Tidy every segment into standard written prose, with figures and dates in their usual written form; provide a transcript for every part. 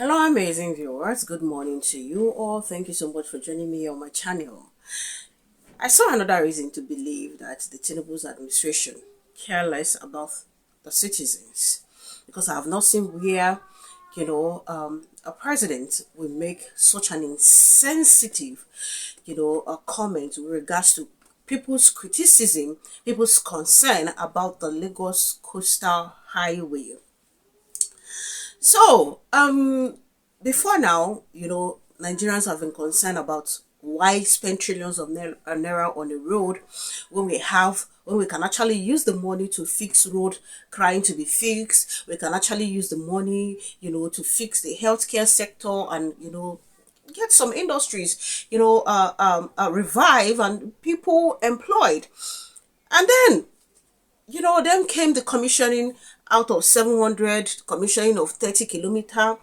Hello amazing viewers, good morning to you all. Thank you so much for joining me on my channel. I saw another reason to believe that the TINUBU's administration care less about the citizens, because I have not seen where a president will make such an insensitive a comment with regards to people's criticism, people's concern about the Lagos Coastal Highway. So, before now, Nigerians have been concerned about why spend trillions of naira on a road when we can actually use the money to fix road crying to be fixed. We can actually use the money, to fix the healthcare sector and, get some industries, revive and people employed. And then, then came the commissioning out of 700, commissioning of 30 kilometer,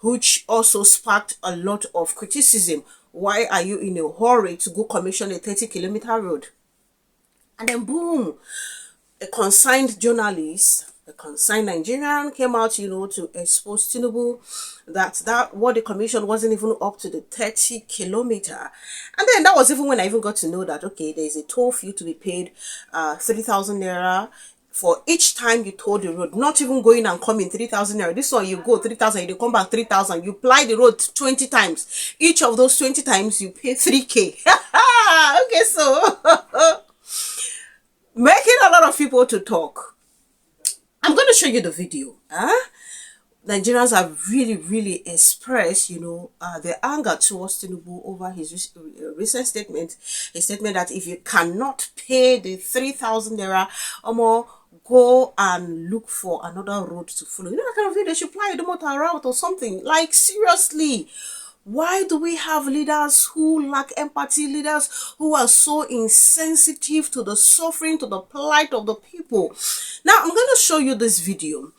which also sparked a lot of criticism. Why are you in a hurry to go commission a 30 kilometer road? And then boom, a concerned journalist, a concerned Nigerian came out, to expose TINUBU that what the commission wasn't even up to the 30 kilometer. And then that was even when I even got to know that, okay, there's a toll fee to be paid, 3,000 naira for each time you toll the road, not even going and coming 3,000 naira. This one you go 3,000, you come back 3,000. You ply the road 20 times. Each of those 20 times you pay 3K. Okay, so making a lot of people to talk. I'm going to show you the video. Nigerians have really expressed, their anger towards TINUBU over his recent statement. A statement that if you cannot pay the 3,000 naira or more, go and look for another road to follow. That kind of thing. They should ply the motor route or something. Like, seriously. Why do we have leaders who lack empathy, leaders who are so insensitive to the suffering, to the plight of the people? Now, I'm going to show you this video.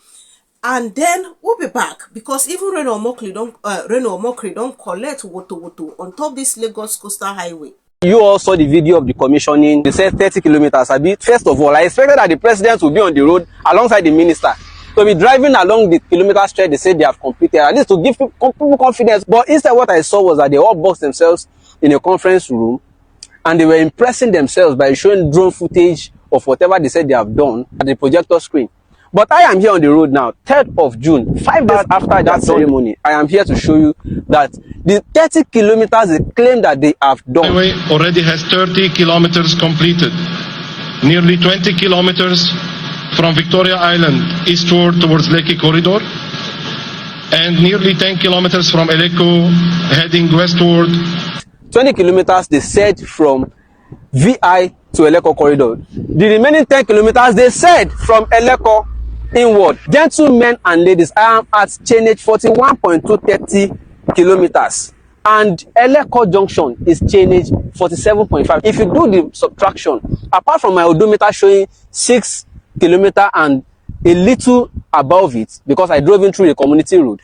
And then we'll be back, because even RENO don't collect woto on top this Lagos Coastal Highway. You all saw the video of the commissioning. They said 30 kilometers. First of all, I expected that the president would be on the road alongside the minister. To be driving along the kilometer stretch, they said they have completed, at least to give people confidence. But instead, what I saw was that they all boxed themselves in a conference room and they were impressing themselves by showing drone footage of whatever they said they have done at the projector screen. But I am here on the road now, 3rd of June, 5 days after that ceremony. I am here to show you that the 30 kilometers they claim that they have done. The highway already has 30 kilometers completed. Nearly 20 kilometers from Victoria Island eastward towards Lekki Corridor. And nearly 10 kilometers from Eleko heading westward. 20 kilometers they said from VI to Eleko Corridor. The remaining 10 kilometers they said from Eleko inward. Gentlemen and ladies, I am at chainage 41.230 kilometers and Eleko junction is chainage 47.5. If you do the subtraction, apart from my odometer showing 6 kilometers and a little above it, because I drove in through the community road,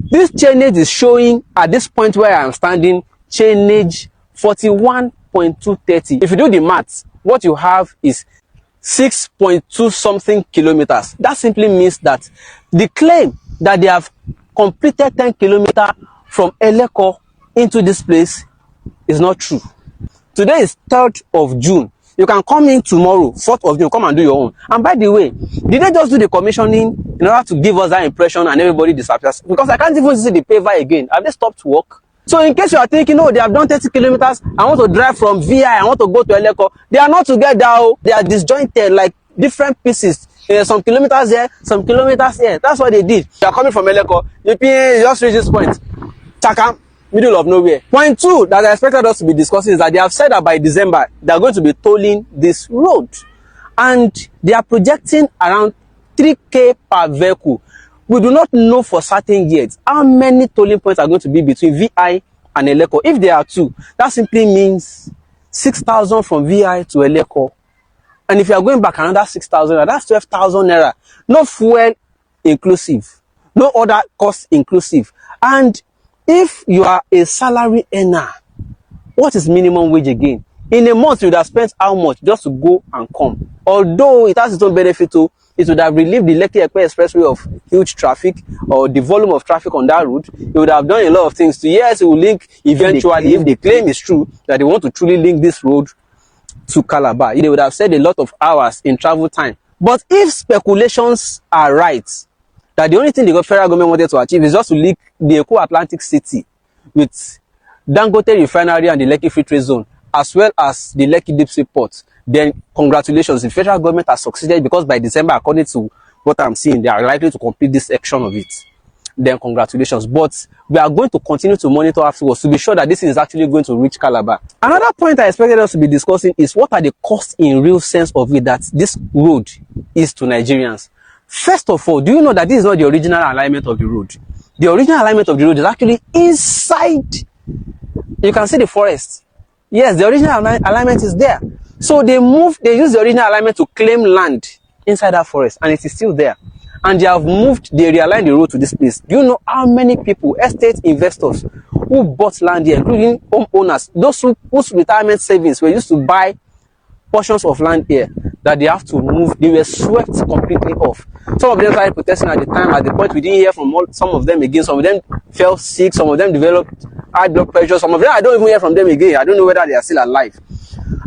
this chainage is showing at this point where I am standing chainage 41.230. If you do the maths, what you have is 6.2 something kilometers. That simply means that the claim that they have completed 10 kilometers from Eleko into this place is not true. Today is 3rd of June. You can come in tomorrow, 4th of June, come and do your own. And by the way, did they just do the commissioning in order to give us that impression and everybody disappears? Because I can't even see the paver again. Have they stopped work? So in case you are thinking, oh, they have done 30 kilometers, I want to drive from VI, I want to go to Eleko. They are not together. They are disjointed like different pieces. Some kilometers here, some kilometers here. That's what they did. You are coming from Eleko, you just reach this point. Chaka, middle of nowhere. Point 2 that I expected us to be discussing is that they have said that by December, they are going to be tolling this road. And they are projecting around 3K per vehicle. We do not know for certain yet how many tolling points are going to be between VI and Eleko. If there are 2, that simply means 6,000 from VI to Eleko. And if you are going back another 6,000, that's 12,000 naira. No fuel inclusive, no other cost inclusive. And if you are a salary earner, what is minimum wage again? In a month, you would have spent how much just to go and come? Although it has its own benefit too, it would have relieved the Lekki Ekpe Expressway of huge traffic or the volume of traffic on that route. It would have done a lot of things to, yes, it will link eventually, if the claim is true that they want to truly link this road to Calabar, they would have saved a lot of hours in travel time. But if speculations are right, that the only thing the federal government wanted to achieve is just to link the Eko Atlantic City with Dangote Refinery and the Lekki Free Trade Zone, as well as the Lekki Deep Sea Port, then congratulations, the federal government has succeeded, because by December, according to what I'm seeing, they are likely to complete this section of it. Then congratulations. But we are going to continue to monitor afterwards to be sure that this is actually going to reach Calabar. Another point I expected us to be discussing is what are the costs in real sense of it that this road is to Nigerians. First of all, do you know that this is not the original alignment of the road? The original alignment of the road is actually inside. You can see the forest. Yes, the original alignment is there. So they use the original alignment to claim land inside that forest, and it is still there. And they realigned the road to this place. Do you know how many people, estate investors, who bought land here, including homeowners, those whose retirement savings were used to buy portions of land here, that they have to move? They were swept completely off. Some of them started protesting at the time. At the point, we didn't hear from some of them again. Some of them fell sick. Some of them developed high blood pressure. Some of them, I don't even hear from them again. I don't know whether they are still alive.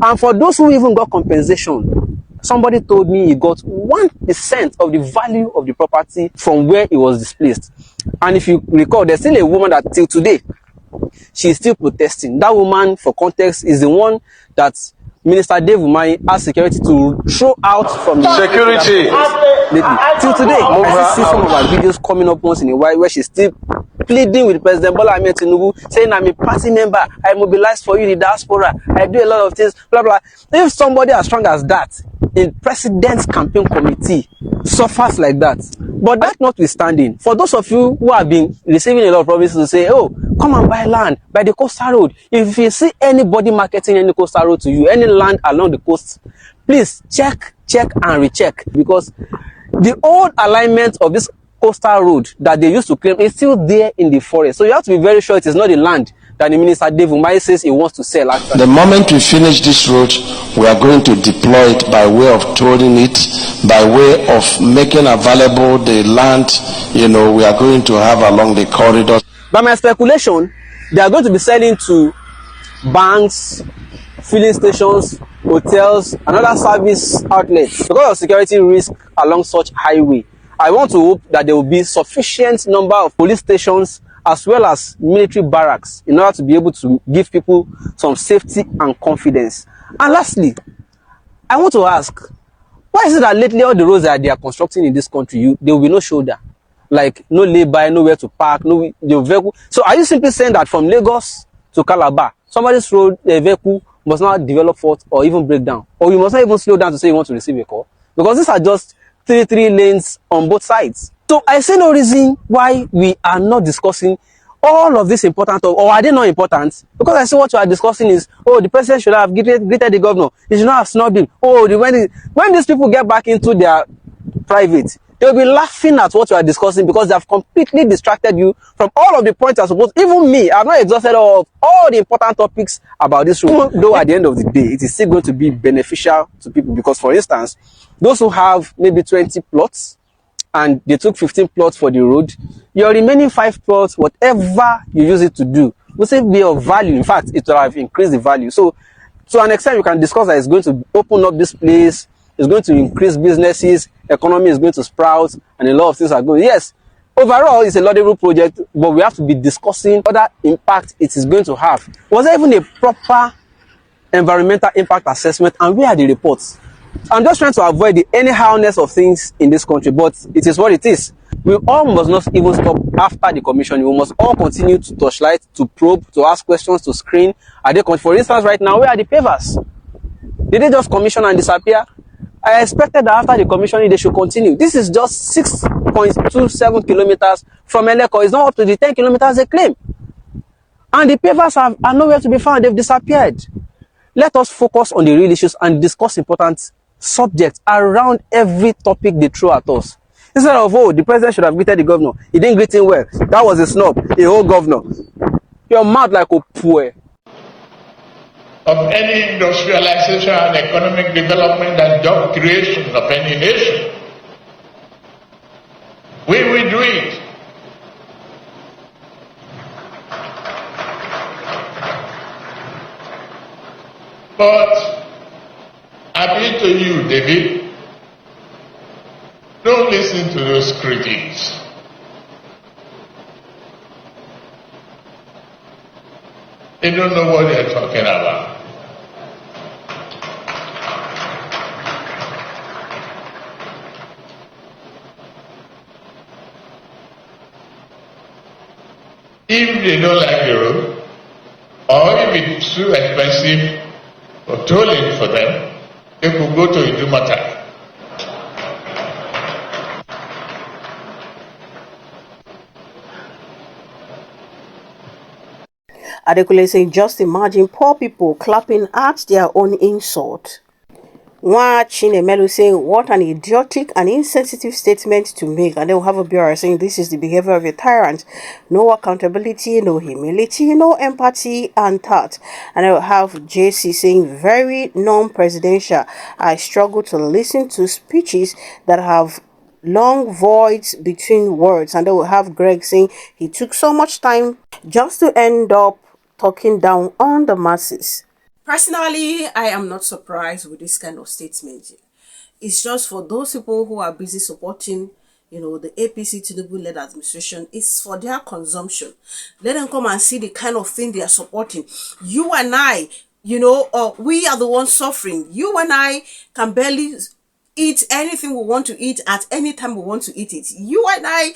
And for those who even got compensation, somebody told me he got 1% of the value of the property from where it was displaced. And if you recall, there's still a woman that till today, she's still protesting. That woman, for context, is the one that Minister Dave Umahi asked security to throw out from the security. Till today, I see some of her videos coming up once in a while where she's still pleading with President Bola Ahmed TINUBU, saying, I'm a party member, I mobilize for you the diaspora, I do a lot of things, blah, blah. If somebody as strong as that, a president's campaign committee, suffers like that. But that notwithstanding, for those of you who have been receiving a lot of promises to say, oh, come and buy land by the coastal road. If you see anybody marketing any coastal road to you, any land along the coast, please check and recheck, because the old alignment of this coastal road that they used to claim is still there in the forest. So you have to be very sure it is not the land that the Minister Dave Umahi says he wants to sell. Actually, the moment we finish this road, we are going to deploy it by way of tolling it, by way of making available the land, we are going to have along the corridor. By my speculation, they are going to be selling to banks, filling stations, hotels, and other service outlets. Because of security risk along such highway, I want to hope that there will be sufficient number of police stations as well as military barracks in order to be able to give people some safety and confidence. And lastly, I want to ask, why is it that lately all the roads that they are constructing in this country, there will be no shoulder? Like no lay-by, nowhere to park, no vehicle. So are you simply saying that from Lagos to Calabar, somebody's road vehicle must not develop fault or even break down? Or you must not even slow down to say you want to receive a call? Because these are just three lanes on both sides. So I see no reason why we are not discussing all of this important, or are they not important? Because I see what you are discussing is, oh, the president should have greeted the governor. He should not have snubbed him. Oh, when these people get back into their private, they'll be laughing at what you are discussing because they have completely distracted you from all of the points you're supposed. Even me, I've not exhausted all the important topics about this road. Though at the end of the day, it is still going to be beneficial to people because, for instance, those who have maybe 20 plots and they took 15 plots for the road, your remaining 5 plots, whatever you use it to do, will still be of value. In fact, it will have increased the value. So to an extent, you can discuss that it's going to open up this place, it's going to increase businesses, economy is going to sprout, and a lot of things are going. Yes, overall, it's a laudable project, but we have to be discussing other impact it is going to have. Was there even a proper environmental impact assessment, and where are the reports? I'm just trying to avoid the anyhowness of things in this country, but it is what it is. We all must not even stop after the commission. We must all continue to torchlight, to probe, to ask questions, to screen. Are they, for instance, right now, where are the pavers? Did they just commission and disappear? I expected that after the commissioning, they should continue. This is just 6.27 kilometers from Eleko. It's not up to the 10 kilometers they claim. And the pavers are nowhere to be found. They've disappeared. Let us focus on the real issues and discuss important subjects around every topic they throw at us. Instead of, oh, the president should have greeted the governor. He didn't greet him well. That was a snub. A whole governor. You're mad like a poor. Of any industrialization and economic development and job creation of any nation We will do it. But I appeal to you, David, don't listen to those critics. They don't know what they're talking about. If they don't like the road, or if it's too expensive or tolling for them, they could go to Idumata. Adekunle saying, just imagine poor people clapping at their own insult. Chinemelu saying, what an idiotic and insensitive statement to make. And then we'll have a BR saying, this is the behavior of a tyrant. No accountability, no humility, no empathy, and that. And then we'll have JC saying, very non-presidential. I struggle to listen to speeches that have long voids between words. And then we'll have Greg saying, he took so much time just to end up talking down on the masses. Personally, I am not surprised with this kind of statement. It's just for those people who are busy supporting, the APC TINUBU-led administration. It's for their consumption. Let them come and see the kind of thing they are supporting. You and I, we are the ones suffering. You and I can barely eat anything we want to eat at any time we want to eat it. You and I,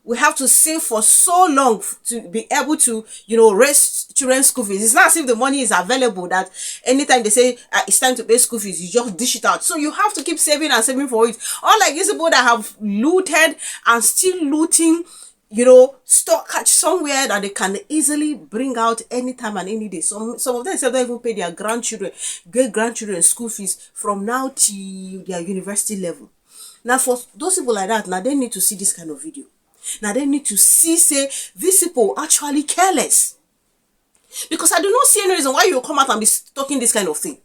we have to save for so long to be able to, raise children's school fees. It's not as if the money is available that anytime they say it's time to pay school fees, you just dish it out. So you have to keep saving and saving for it. Unlike these people that have looted and still looting, stock catch somewhere that they can easily bring out anytime and any day. Some of them don't even pay their great-grandchildren school fees from now till their university level. Now for those people like that, now they need to see this kind of video. Now they need to see, say, these people actually careless. Because I do not see any reason why you come out and be talking this kind of thing.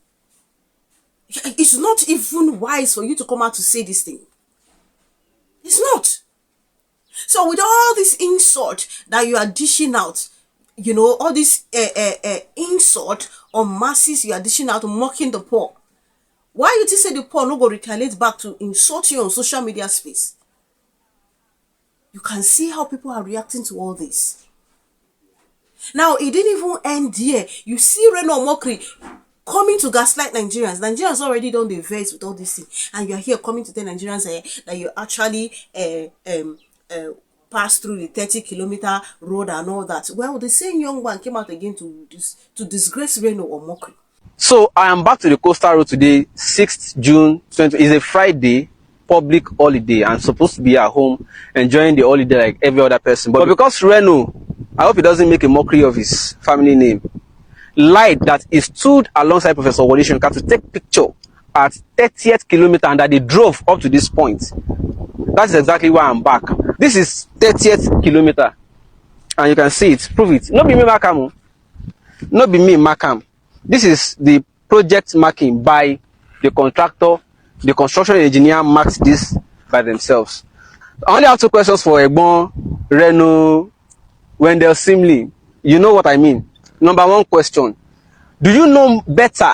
It's not even wise for you to come out to say this thing. It's not. So with all this insult that you are dishing out, all this insult on masses you are dishing out, mocking the poor. Why you think say the poor no go retaliate back to insult you on social media space? You can see how people are reacting to all this. Now, it didn't even end there. You see RENO mockery coming to gaslight Nigerians. Nigerians already done the verse with all this thing. And you're here coming to tell Nigerians that you actually pass through the 30-kilometer road and all that. Well, the same young man came out again to disgrace RENO or mockery. So, I am back to the coastal road today, 6th June 20. It's a Friday. Public holiday and supposed to be at home enjoying the holiday like every other person, but because RENO, I hope he doesn't make a mockery of his family name, lied that he stood alongside Professor Wole Soyinka to take picture at 30th kilometer and that they drove up to this point. That is exactly why I'm back. This is 30th kilometer and you can see it, prove it. Not be me Makam, not be me Makam. This is the project marking by the contractor. The construction engineer marks this by themselves. I only have two questions for Egbon, RENO, Wendell Simley. You know what I mean. Number one question. Do you know better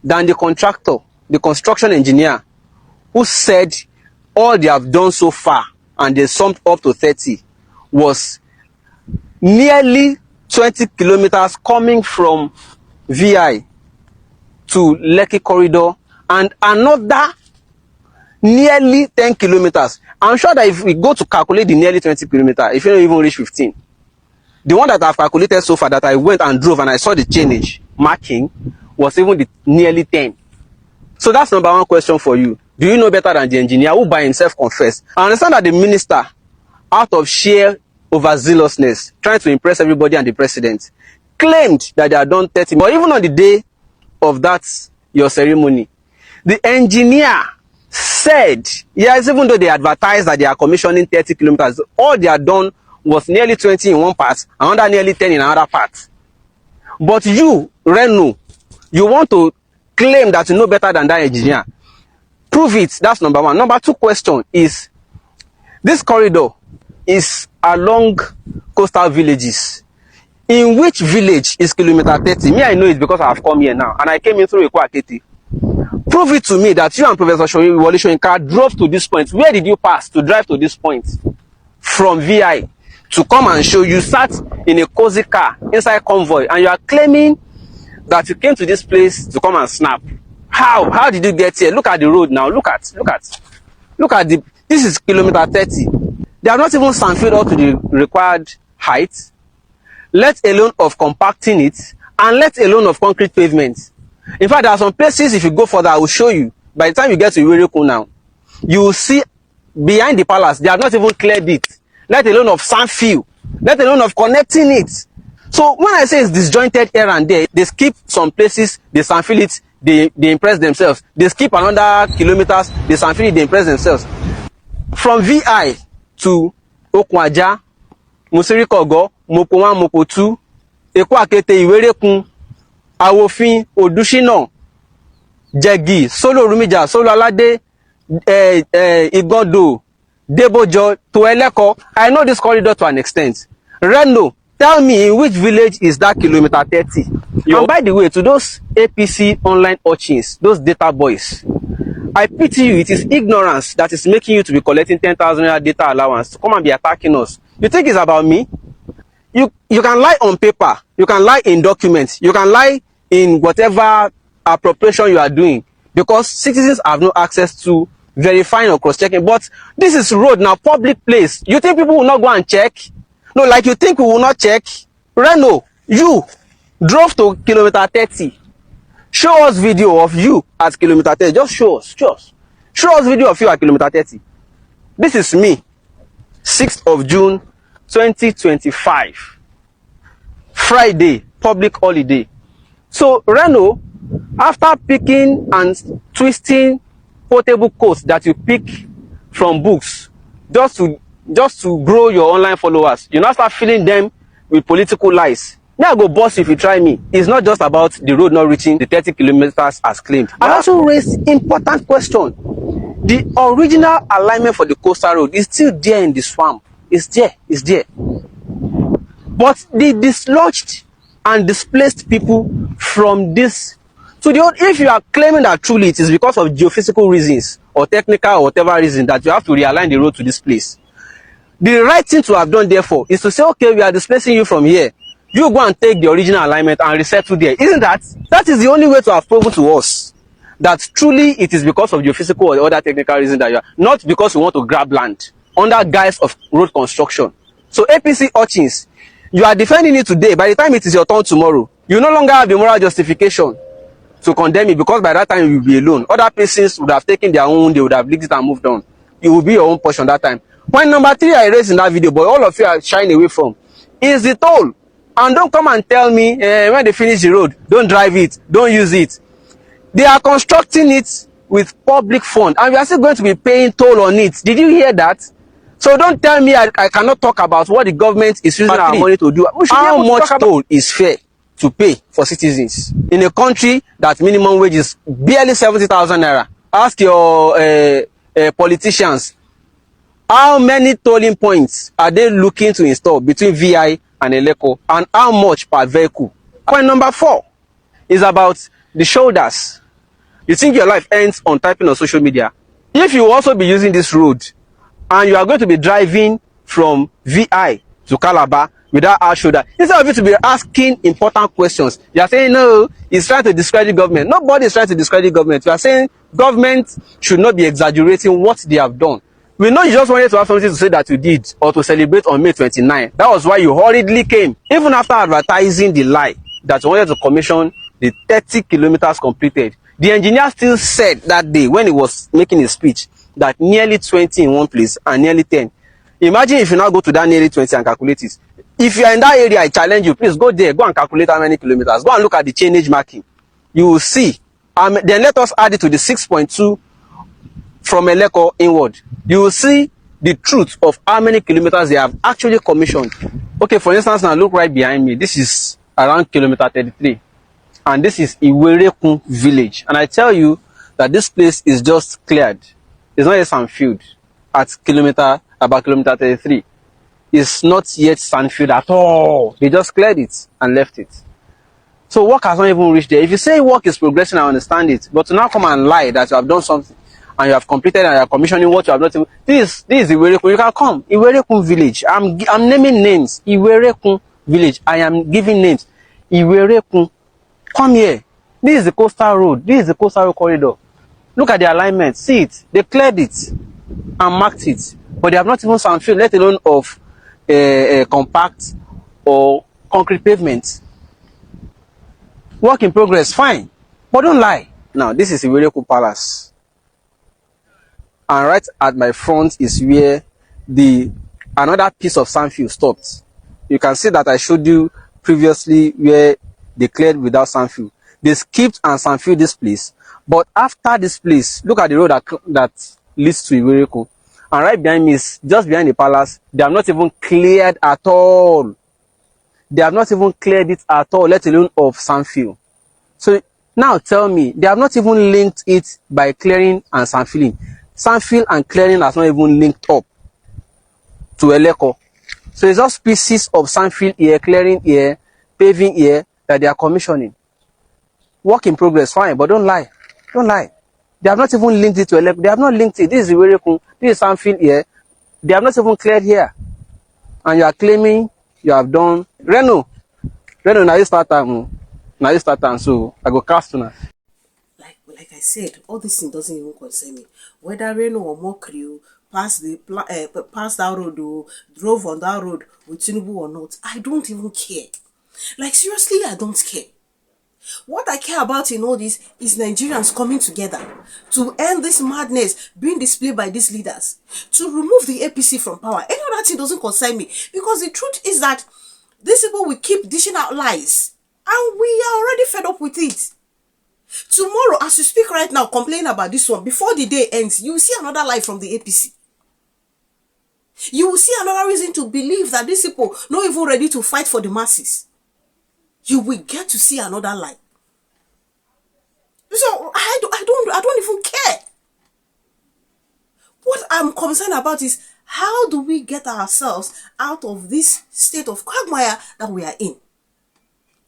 than the contractor, the construction engineer, who said all they have done so far, and they summed up to 30, was nearly 20 kilometers coming from VI to Lekki corridor, and another nearly 10 kilometers. I'm sure that if we go to calculate the nearly 20 kilometers, if you don't even reach 15, the one that I've calculated so far that I went and drove and I saw the change marking was even the nearly 10. So that's number one question for you. Do you know better than the engineer who by himself confessed? I understand that the minister, out of sheer overzealousness, trying to impress everybody and the president, claimed that they had done 30. But even on the day of that, your ceremony, the engineer said, yes, even though they advertised that they are commissioning 30 kilometers, all they had done was nearly 20 in one part, another nearly 10 in another part. But you, RENO, you want to claim that you know better than that engineer. Prove it. That's number one. Number two question is, This corridor is along coastal villages. In which village is kilometer 30? Me, I know it because I have come here now, and I came in through Ekwakete. Prove it to me that you and Professor Wole Soyinka drove to this point. Where did you pass to drive to this point? From VI to come and show you sat in a cozy car inside convoy, and you are claiming that you came to this place to come and snap. How did you get here? Look at the road now. Look at the, this is kilometer 30. They are not even sandfilled up to the required height, let alone of compacting it, and let alone of concrete pavement. In fact, there are some places, if you go further, I will show you. By the time you get to Iwerekun now, you will see behind the palace, they have not even cleared it, let alone of sandfill, let alone of connecting it. So when I say it's disjointed here and there, they skip some places, they sandfill it, they impress themselves. They skip another kilometers, they sandfill it, they impress themselves. From VI to Okwaja, Musirikogo, Mopo 1, Mopo 2, Ekwakete, Iwerekun, Awofin, Odushina, Jegi, Solo Rumija, Solo Alade, Igodo, Debojo, to Eleko. I know this corridor to an extent. Reno, tell me in which village is that kilometer 30? And by the way, to those APC online urchins, those data boys, I pity you. It is ignorance that is making you to be collecting 10,000 data allowance to come and be attacking us. You think it's about me? You can lie on paper, you can lie in documents, you can lie in whatever appropriation you are doing, because citizens have no access to verifying or cross-checking. But this is road now, public place. You think people will not go and check? No, like you think we will not check? Reno, you drove to kilometer 30. Show us video of you at kilometer 30. Just show us. Show us video of you at kilometer 30. This is me, 6th of June, 2025. Friday, public holiday. So Reno, after picking and twisting portable quotes that you pick from books just to grow your online followers, you now start filling them with political lies. Now go boss if you try me. It's not just about the road not reaching the 30 kilometers as claimed. I also raised important question. The original alignment for the coastal road is still there in the swamp. It's there. But the dislodged and displaced people from this to the old, if you are claiming that truly it is because of geophysical reasons or technical or whatever reason that you have to realign the road to this place, the right thing to have done therefore is to say, okay, we are displacing you from here. You go and take the original alignment and resettle there. Isn't that? That is the only way to have proven to us that truly it is because of geophysical or other technical reason that you are, not because we want to grab land under guise of road construction. So APC urchins, you are defending it today. By the time it is your turn tomorrow, you no longer have the moral justification to condemn it, because by that time you will be alone. Other persons would have taken their own, they would have licked it and moved on. It will be your own portion that time. Point number 3 I raised in that video, but all of you are shying away from, is the toll. And don't come and tell me when they finish the road, don't drive it, don't use it. They are constructing it with public fund, and we are still going to be paying toll on it. Did you hear that? So don't tell me I cannot talk about what the government is using our money to do. How much toll is fair to pay for citizens in a country that minimum wage is barely 70,000 naira? Ask your politicians, how many tolling points are they looking to install between VI and Eleko, and how much per vehicle? Point number 4 is about the shoulders. You think your life ends on typing on social media? If you also be using this road and you are going to be driving from VI to Calabar without our shoulder, instead of you to be asking important questions, you are saying, no, it's trying to discredit government. Nobody is trying to discredit government. You are saying government should not be exaggerating what they have done. We know you just wanted to have something to say that you did, or to celebrate on May 29. That was why you hurriedly came, even after advertising the lie that you wanted to commission the 30 kilometers completed. The engineer still said that day when he was making his speech that nearly 20 in one place and nearly 10. Imagine if you now go to that nearly 20 and calculate it. If you are in that area, I challenge you, please go there, go and calculate how many kilometers. Go and look at the chainage marking. You will see. Then let us add it to the 6.2 from Eleko inward. You will see the truth of how many kilometers they have actually commissioned. Okay, for instance, now look right behind me. This is around kilometer 33. And this is Iwerekun village. And I tell you that this place is just cleared. It's not a sand field at kilometer about kilometer 33, is not yet sandfield at all. They just cleared it and left it. So work has not even reached there. If you say work is progressing, I understand it. But to now come and lie that you have done something and you have completed and you are commissioning what you have not even... This is Iwerekun. You can come. Iwerekun village. I'm naming names. Iwerekun village. I am giving names. Iwerekun. Come here. This is the coastal road. This is the coastal road corridor. Look at the alignment. See it. They cleared it and marked it. But they have not even sandfield, let alone of compact or concrete pavement. Work in progress, fine. But don't lie. Now, this is Iwerekun Palace. And right at my front is where another piece of sandfield stopped. You can see that I showed you previously where they cleared without sandfield. They skipped and sandfilled this place. But after this place, look at the road that leads to Iwerekun. And right behind me is just behind the palace. They have not even cleared at all. They have not even cleared it at all, let alone of sandfield. So now tell me, they have not even linked it by clearing and sandfilling. Sandfield and clearing has not even linked up to Eleko. So it's just pieces of sandfield here, clearing here, paving here that they are commissioning. Work in progress, fine, but don't lie. Don't lie. They have not even linked it to Eleko. They have not linked it. This is Iwerekun. This is sandfield here. They have not even cleared here. And you are claiming you have done RENO. RENO, now you start time. Now you start time, so I go cast now. Like I said, all this thing doesn't even concern me. Whether RENO or Mokri passed that road or drove on that road with TINUBU or not, I don't even care. Like seriously, I don't care. What I care about in all this is Nigerians coming together to end this madness being displayed by these leaders, to remove the APC from power. Any other thing doesn't concern me, because the truth is that these people will keep dishing out lies and we are already fed up with it. Tomorrow, as you speak right now, complain about this one, before the day ends, you will see another lie from the APC. You will see another reason to believe that these people are not even ready to fight for the masses. You will get to see another lie. So I don't even care. What I'm concerned about is, how do we get ourselves out of this state of quagmire that we are in?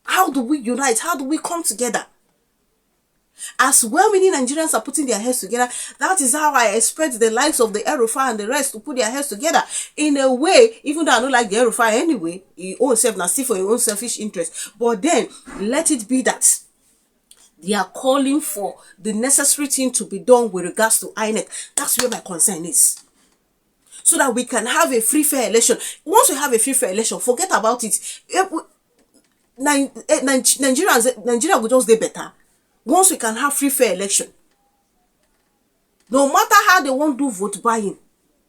How do we unite? How do we come together? As well many Nigerians are putting their heads together, that is how I expect the likes of the Erufai and the rest to put their heads together. In a way, even though I don't like the Erufai anyway, he own self now still for your own selfish interest. But then, let it be that they are calling for the necessary thing to be done with regards to INEC. That's where my concern is. So that we can have a free, fair election. Once we have a free, fair election, forget about it. Nigeria will just do better. Once we can have free, fair election. No matter how they want to do vote buying,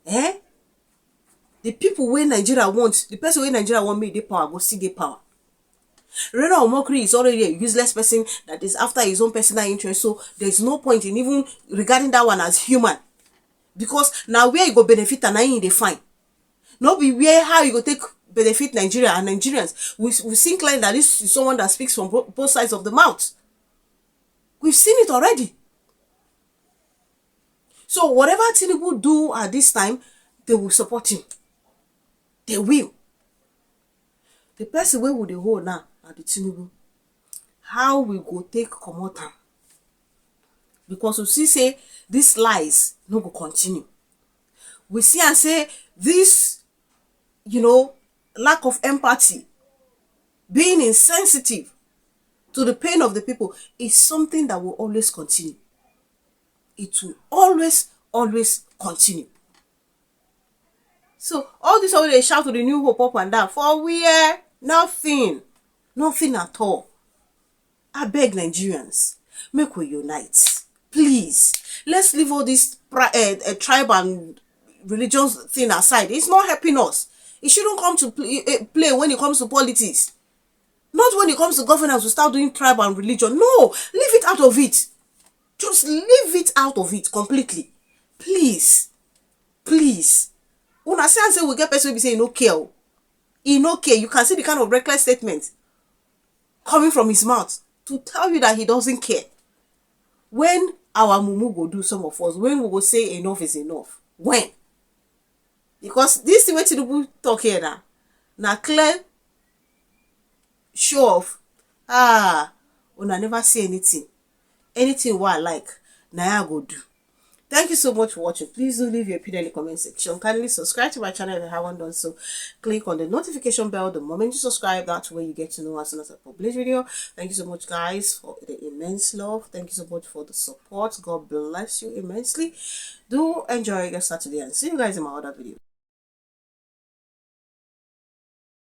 the people where Nigeria wants, the person where Nigeria want make the power, go see the power. RENO Mokri is already a useless person that is after his own personal interest, so there's no point in even regarding that one as human. Because now where you go benefit and now you define. Not be where how you go take benefit Nigeria and Nigerians. We think like that this is someone that speaks from both sides of the mouth. We've seen it already. So whatever TINUBU do at this time, they will support him. They will. The person where would they hold now at the TINUBU? How we go take comot am? Because we see say these lies no go continue. We see and say this, lack of empathy, being insensitive to the pain of the people is something that will always continue. It will always continue. So all this all they shout to the new hope up and down for where nothing at all. I beg Nigerians, make we unite, please. Let's leave all this tribe and religious thing aside. It's not helping us. It shouldn't come to play when it comes to politics. Not when it comes to governance, we start doing tribe and religion. No, leave it out of it. Just leave it out of it completely. Please. Please. When I say we get person will be saying no care. He no care. You can see the kind of reckless statement coming from his mouth to tell you that he doesn't care. When our mumu go do some of us, when we will say enough is enough? When? Because this thing wey Tinubu talk here na clear show off. Una never see anything wey I like na I go do. Thank you so much for watching. Please do leave your opinion in the comment section. Kindly subscribe to my channel if you haven't done so. Click on the notification bell the moment you subscribe. That way you get to know as soon as I publish video. Thank you so much, guys, for the immense love. Thank you so much for the support. God bless you immensely. Do enjoy your Saturday and see you guys in my other video.